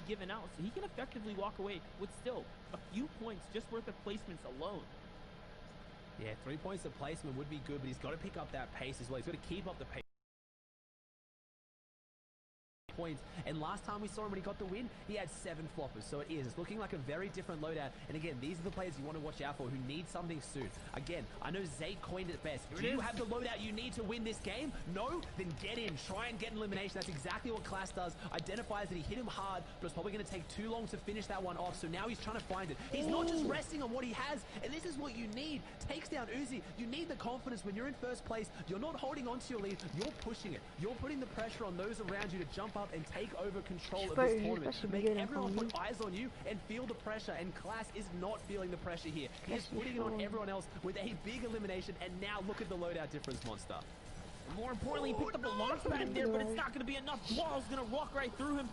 Given out, so he can effectively walk away with still a few points just worth of placements alone. Yeah, 3 points of placement would be good, but he's got to pick up that pace as well. He's got to keep up the pace. Points. And last time we saw him when he got the win, he had 7 floppers. So it's looking like a very different loadout. And again, these are the players you want to watch out for who need something soon. Again, I know Zayt coined it best. Do you have the loadout you need to win this game? No? Then get in. Try and get an elimination. That's exactly what Class does. Identifies that he hit him hard, but it's probably going to take too long to finish that one off. So now he's trying to find it. He's not just resting on what he has. And this is what you need. Takes down Uzi. You need the confidence when you're in first place. You're not holding on to your lead. You're pushing it. You're putting the pressure on those around you to jump up and take over control of this tournament. Make everyone put eyes on you and feel the pressure, and Class is not feeling the pressure here. He is putting it on everyone else with a big elimination, and now look at the loadout difference, Monster. More importantly, he picked up a launch pad there, but it's not going to be enough. Wall's going to walk right through him,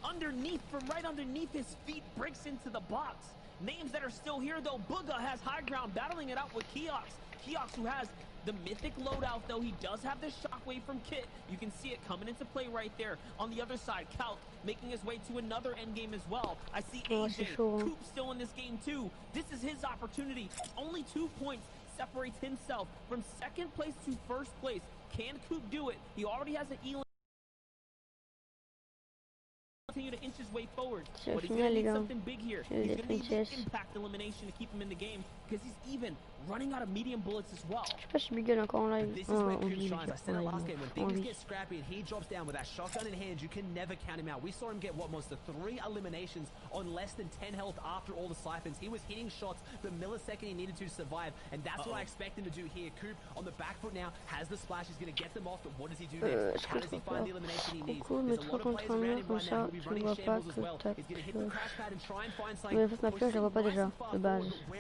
underneath, from right underneath his feet, breaks into the box. Names that are still here, though. Booga has high ground, battling it out with Keox. Keox, who has the mythic loadout, though. He does have the shockwave from Kit. You can see it coming into play right there. On the other side, Calc making his way to another endgame as well. I see AJ, Coop still in this game too. This is his opportunity. Only 2 points separates himself from second place to first place. Can Coop do it? He already has an Elan. Continue to inch his way forward, but he's gonna need something big here. He's gonna need the impact elimination to keep him in the game, because he's even running out of medium bullets as well. This is where Coop shines. I said it last game, when things get scrappy and he drops down with that shotgun in hand, you can never count him out. We saw him get, what, Monster, 3 eliminations on less than 10 health after all the siphons. He was hitting shots the millisecond he needed to survive, and that's what I expect him to do here. Coop on the back foot now, has the splash, he's gonna get them off, but what does he do next? How does he find the elimination he needs? There's a lot of players around him right now who be running shambles as well. He's gonna hit the crash pad and try and find something. Where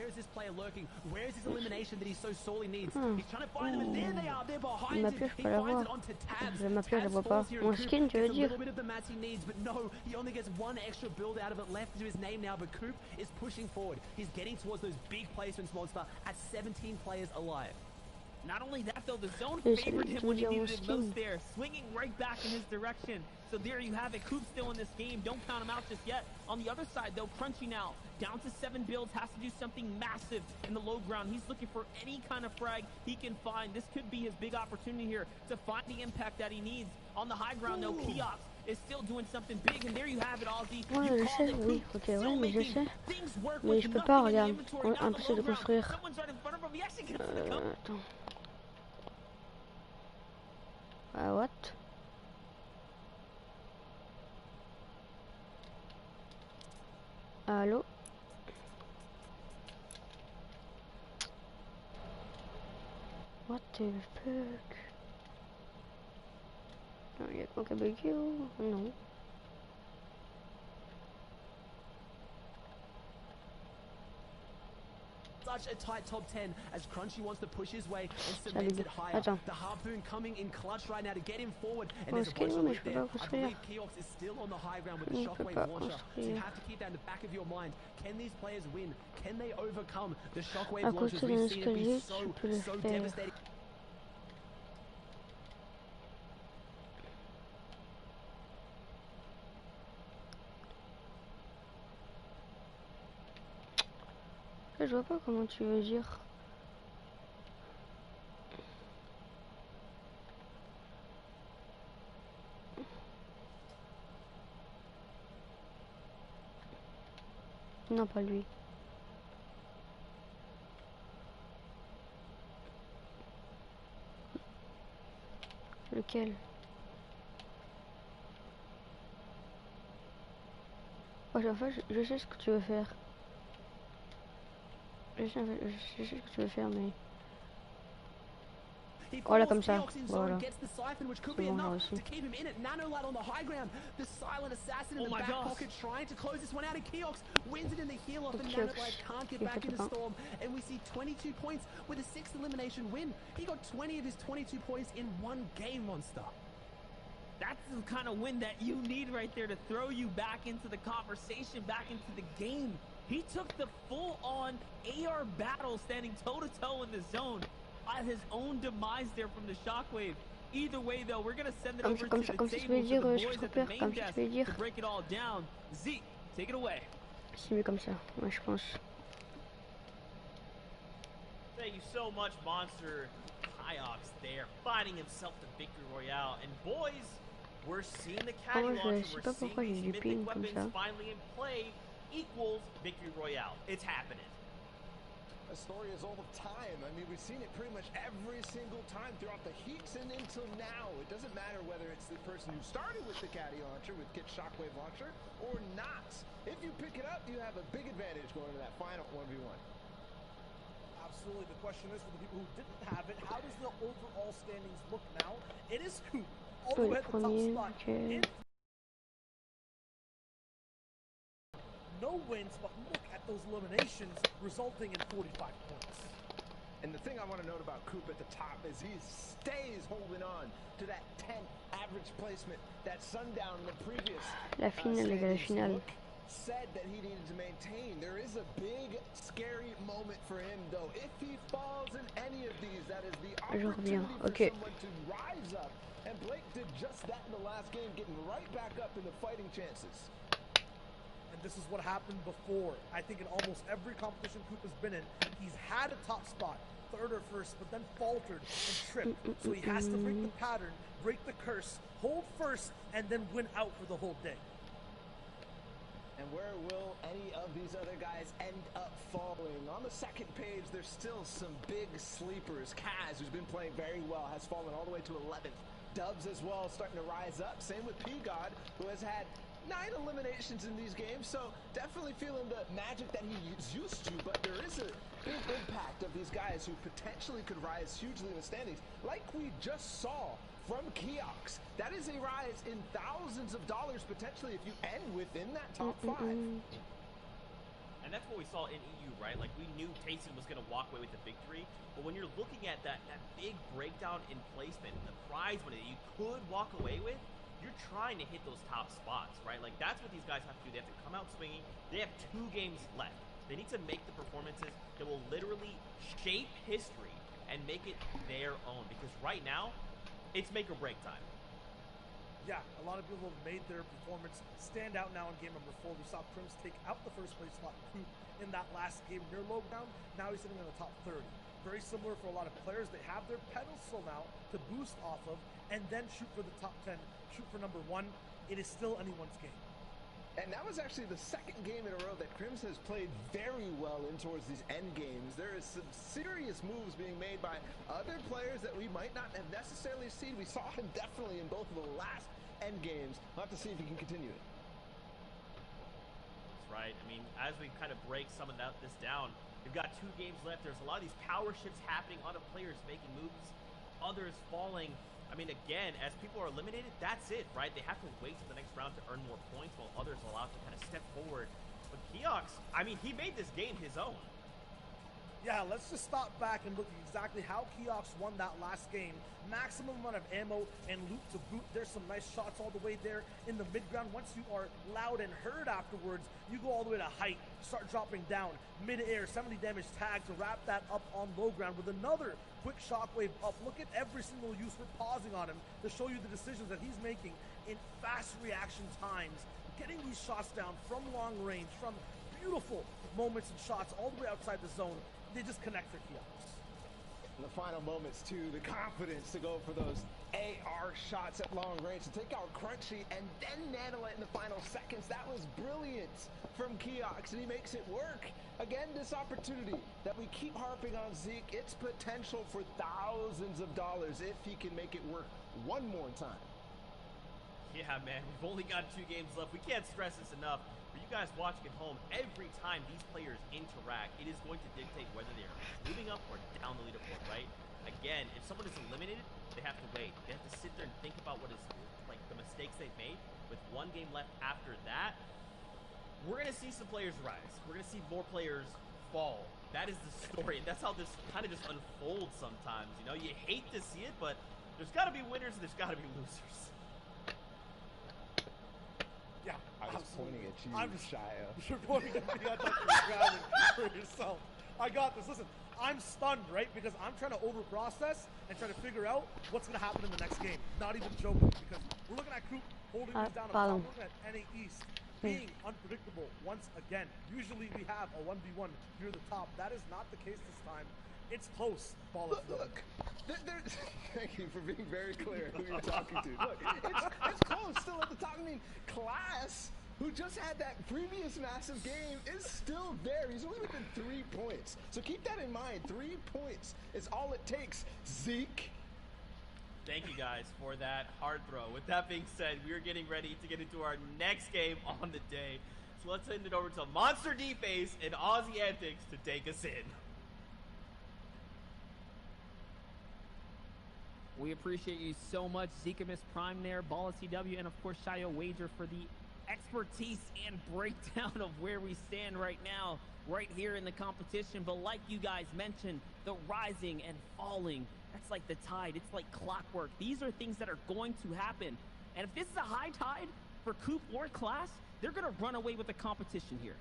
is this player lurking? Where is his elimination that he so sorely needs? He's trying to find them, and there they are. They're behind him. He finds it onto Tabs. Tabs falls here, and Coop gets a little bit of the mats he needs, but no, he only gets 1 extra build out of it left to his name now. But Coop is pushing forward. He's getting towards those big placements, Monster, at 17 players alive. Not only that, though, the zone favored him when he needed it most there, swinging right back in his direction. So there you have it. Coop still in this game. Don't count him out just yet. On the other side, though, Crunchy now down to 7 builds, has to do something massive in the low ground. He's looking for any kind of frag he can find. This could be his big opportunity here to find the impact that he needs. On the high ground, though, Keox is still doing something big, and there you have it, Ozzy. You called it. Coop still making things work with nothing in the inventory down the low ground. Someone's right in front of him. He actually gets the cover. What? Allô? What the fuck? Non, il y a quoi qui a bugué ou... Non. Such a tight top 10 as Crunchy wants to push his way and cement it higher. The Harpoon coming in clutch right now to get him forward, and there's a bunch of loot there. I believe Keox is still on the high ground with the shockwave launcher, so you have to keep that in the back of your mind. Can these players win? Can they overcome the shockwave launchers? We've seen it be so devastating. Je vois pas comment tu veux dire. Non, pas lui. Lequel? Oh, en fait, je sais ce que tu veux faire. Je sais ce que tu veux faire, mais... Voilà, comme ça. Voilà. C'est bon, là aussi. Oh my gosh. Get back in the storm, and we see 22 points with a 6th elimination win. He got 20 of his 22 points in 1 game, Monster. That's the kind of win that you need right there to throw you back into the conversation, back into the game. He took the full-on AR battle, standing toe-to-toe in the zone, at his own demise there from the shockwave. Either way, though, we're gonna send it over to the table comme to ça, je vais dire, the je boys te at the repère, main comme ça, desk je vais dire. to break it all down. Zeke, take it away. C'est mieux comme ça, moi je pense. Thank you so much, Monster. Kyox there, fighting himself to Victory Royale. And boys, we're seeing the caddy launcher, we're seeing these mythic weapons finally in play, equals Victory Royale. It's happening. A story is all the time. I mean, we've seen it pretty much every single time throughout the heats and until now. It doesn't matter whether it's the person who started with the caddy launcher, with Kit Shockwave launcher, or not. If you pick it up, you have a big advantage going to that final 1v1. Absolutely. The question is, for the people who didn't have it, how does the overall standings look now? It is Coop all the way at the top spot. No wins, but look at those eliminations, resulting in 45 points. And the thing I want to note about Coop at the top is he stays holding on to that 10 average placement, that Sundown in the previous la finale, les gars, la finale. Said that he needed to maintain. There is a big, scary moment for him, though. If he falls in any of these, that is the opportunity for someone to rise up. And Blake did just that in the last game, getting right back up in the fighting chances. And this is what happened before. I think in almost every competition Coop has been in, he's had a top spot, third or first, but then faltered and tripped. So he has to break the pattern, break the curse, hold first, and then win out for the whole day. And where will any of these other guys end up falling? On the second page, there's still some big sleepers. Kaz, who's been playing very well, has fallen all the way to 11th. Dubs as well, starting to rise up. Same with P-God, who has had 9 eliminations in these games, so definitely feeling the magic that he's used to, but there is a big impact of these guys who potentially could rise hugely in the standings, like we just saw from Kyox. That is a rise in thousands of dollars potentially if you end within that top 5. And that's what we saw in EU, right? Like, we knew Tayson was going to walk away with the victory, but when you're looking at that big breakdown in placement, the prize money that you could walk away with, you're trying to hit those top spots, right? Like, that's what these guys have to do. They have to come out swinging. They have 2 games left. They need to make the performances that will literally shape history and make it their own, because right now, it's make or break time. Yeah, a lot of people have made their performance stand out now in game number 4. We saw Crims take out the first place slot in that last game near low ground. Now he's sitting in the top 30. Very similar for a lot of players. They have their pedestal now to boost off of and then shoot for the top 10, shoot for number 1. It is still anyone's game. And that was actually the second game in a row that Crims has played very well in towards these end games. There is some serious moves being made by other players that we might not have necessarily seen. We saw him definitely in both of the last end games. We'll have to see if he can continue it. That's right. I mean, as we kind of break some of this down, we've got 2 games left. There's a lot of these power shifts happening, a lot of players making moves, others falling. I mean, again, as people are eliminated, that's it, right? They have to wait till the next round to earn more points while others are allowed to kind of step forward. But Kyox, I mean, he made this game his own. Yeah, let's just stop back and look at exactly how Kyox won that last game. Maximum amount of ammo and loot to boot. There's some nice shots all the way there in the mid-ground. Once you are loud and heard afterwards, you go all the way to height, start dropping down, mid-air, 70 damage tag to wrap that up on low ground with another quick shockwave up. Look at every single use we're pausing on him to show you the decisions that he's making in fast reaction times, getting these shots down from long range, from beautiful moments and shots all the way outside the zone. They just connect for Kyox. In the final moments, too, the confidence to go for those AR shots at long range, to take out Crunchy and then nano it in the final seconds. That was brilliant from Kyox, and he makes it work. Again, this opportunity that we keep harping on Zeke, its potential for thousands of dollars if he can make it work one more time. Yeah, man, we've only got 2 games left. We can't stress this enough. For you guys watching at home, every time these players interact, it is going to dictate whether they're moving up or down the leaderboard, right? Again, if someone is eliminated, they have to wait. They have to sit there and think about what is, like, the mistakes they've made. With 1 game left after that, we're going to see some players rise. We're going to see more players fall. That is the story. And that's how this kind of just unfolds sometimes. You know, you hate to see it, but there's got to be winners and there's got to be losers. Yeah, I was absolutely. pointing at you, Shia. You're pointing at me. I thought you were grabbing for yourself. I got this. Listen, I'm stunned, right? Because I'm trying to over-process and try to figure out what's going to happen in the next game. Not even joking, because we're looking at Coop holding these down up top. We're looking at NA East being unpredictable once again. Usually we have a 1v1 near the top. That is not the case this time. It's close, ball of Look, thank you for being very clear who you're talking to. Look, it's close still at the top. I mean, Class, who just had that previous massive game, is still there. He's only within 3 points. So keep that in mind. 3 points is all it takes. Zeke. Thank you guys for that hard throw. With that being said, we are getting ready to get into our next game on the day. So let's send it over to Monster D-Face and Aussie Antics to take us in. We appreciate you so much, Zekamus Prime there, Ball CW, and of course Shayo Wager for the expertise and breakdown of where we stand right now, right here in the competition. But like you guys mentioned, the rising and falling, that's like the tide. It's like clockwork. These are things that are going to happen. And if this is a high tide for Coop or Class, they're going to run away with the competition here.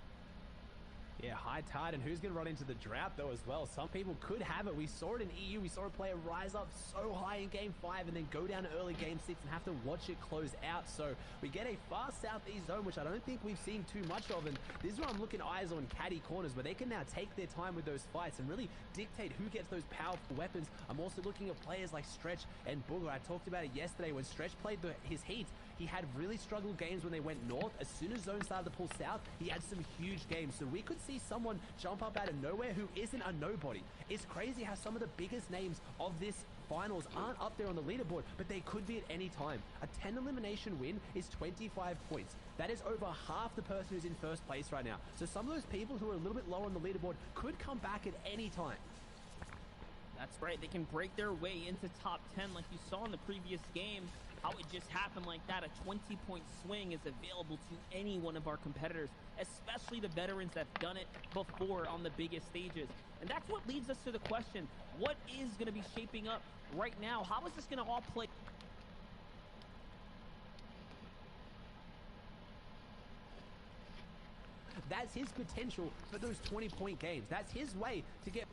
Yeah, high tide, and who's going to run into the drought, though, as well? Some people could have it. We saw it in EU. We saw a player rise up so high in Game 5 and then go down early Game 6 and have to watch it close out. So we get a far southeast zone, which I don't think we've seen too much of. And this is where I'm looking eyes on caddy corners, where they can now take their time with those fights and really dictate who gets those powerful weapons. I'm also looking at players like Stretch and Booger. I talked about it yesterday when Stretch played his heat. He had really struggled games when they went north. As soon as zone started to pull south, he had some huge games. So we could see someone jump up out of nowhere who isn't a nobody. It's crazy how some of the biggest names of this finals aren't up there on the leaderboard, but they could be at any time. A 10 elimination win is 25 points. That is over half the person who's in first place right now. So some of those people who are a little bit lower on the leaderboard could come back at any time. That's right. They can break their way into top 10 like you saw in the previous game. How it just happened like that. A 20-point swing is available to any one of our competitors, especially the veterans that have done it before on the biggest stages. And that's what leads us to the question, what is going to be shaping up right now? How is this going to all play? That's his potential for those 20-point games. That's his way to get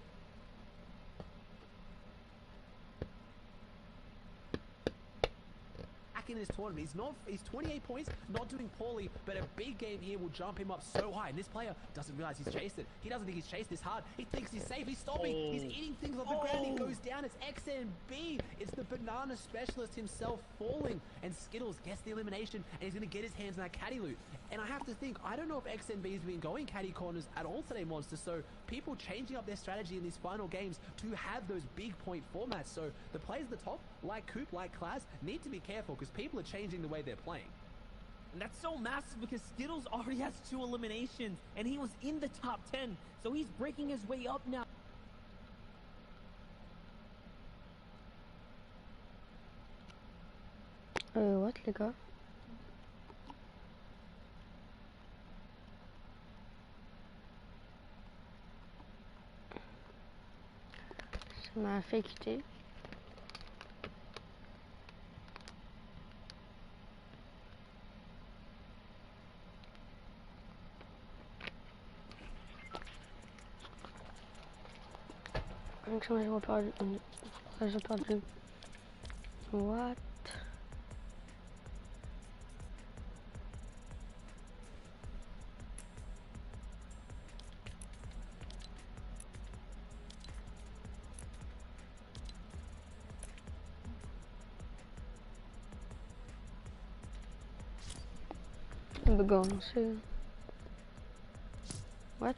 in this tournament. He's 28 points, not doing poorly, but a big game here will jump him up so high. And this player doesn't realize he's chased it. He doesn't think he's chased this hard. He thinks he's safe. He's stopping. He's eating things off the ground. He goes down. It's XNB. It's the banana specialist himself falling. And Skittles gets the elimination, and he's going to get his hands on that caddy loot. And I have to think, I don't know if XNB has been going caddy corners at all today, Monster. So people changing up their strategy in these final games to have those big point formats. So the players at the top, like Coop, like Class, need to be careful because people are changing the way they're playing. And that's so massive because Skittles already has 2 eliminations and he was in the top 10. So he's breaking his way up now. What, les gars? Ça m'a fait quitter. J'ai perdu. What? The gun, see? What?